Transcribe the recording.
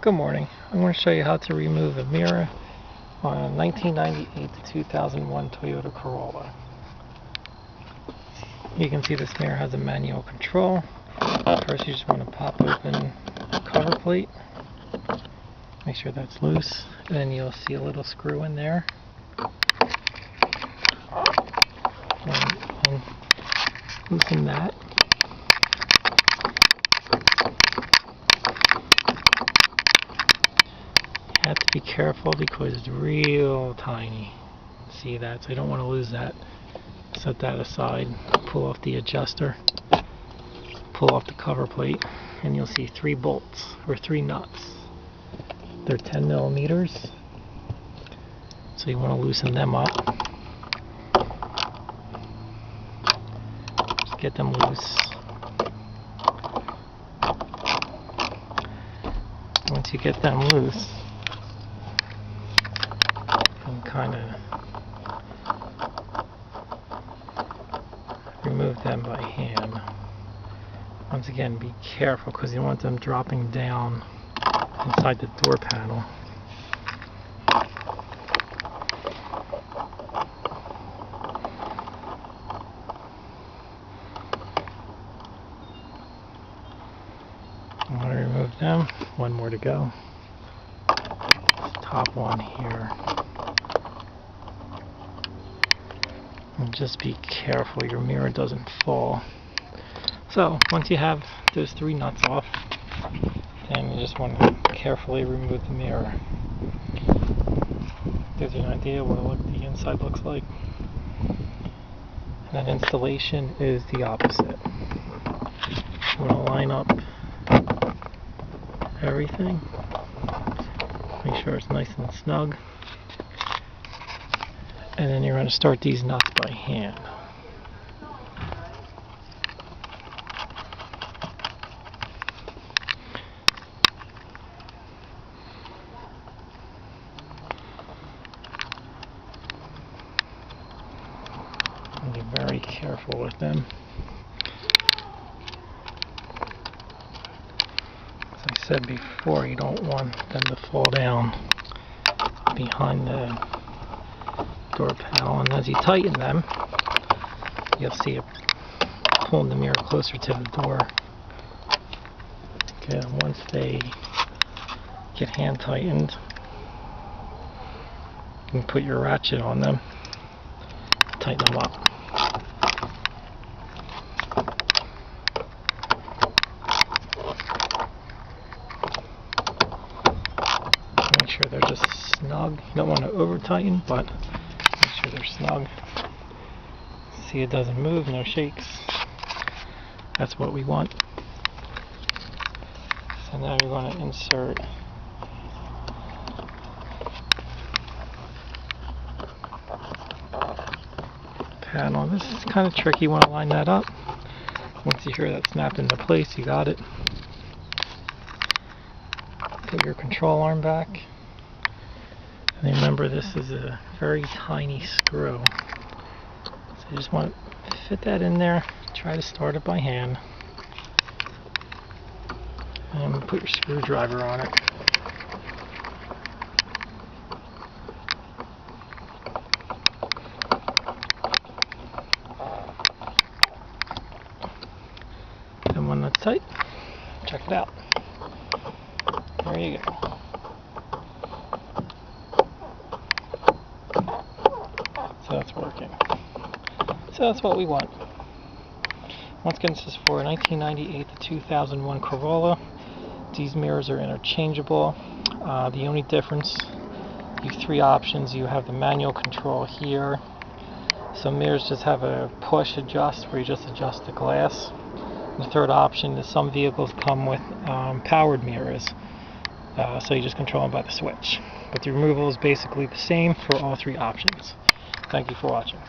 Good morning. I'm going to show you how to remove a mirror on a 1998 to 2001 Toyota Corolla. You can see this mirror has a manual control. First you just want to pop open the cover plate. Make sure that's loose. And then you'll see a little screw in there. And loosen that. You have to be careful because it's real tiny. See that? So you don't want to lose that. Set that aside. Pull off the adjuster. Pull off the cover plate, and you'll see 3 bolts or 3 nuts. They're 10 millimeters. So you want to loosen them up. Just get them loose. Once you get them loose, you can kind of remove them by hand. Once again, be careful because you don't want them dropping down inside the door panel. I want to remove them. One more to go. This top one here. And just be careful your mirror doesn't fall. So once you have those 3 nuts off, then you just want to carefully remove the mirror. Gives you an idea what the inside looks like. And then installation is the opposite. You want to line up everything. Make sure it's nice and snug. And then you're going to start these nuts by hand. And be very careful with them. As I said before, you don't want them to fall down behind the door panel, and as you tighten them, you'll see it pulling the mirror closer to the door. Okay, once they get hand tightened, you can put your ratchet on them, tighten them up. Make sure they're just snug. You don't want to over tighten, but make sure they're snug. See, it doesn't move, no shakes. That's what we want. So now you're going to insert panel. This is kind of tricky. You want to line that up. Once you hear that snap into place, you got it. Put your control arm back. And remember, this is a very tiny screw. So you just want to fit that in there. Try to start it by hand. And put your screwdriver on it. And when that's tight, check it out. There you go. So that's working. So that's what we want. Once again, this is for a 1998 to 2001 Corolla. These mirrors are interchangeable. The only difference, you have 3 options. You have the manual control here. Some mirrors just have a push adjust where you just adjust the glass. And the third option is some vehicles come with powered mirrors. So you just control them by the switch. But the removal is basically the same for all 3 options. Thank you for watching.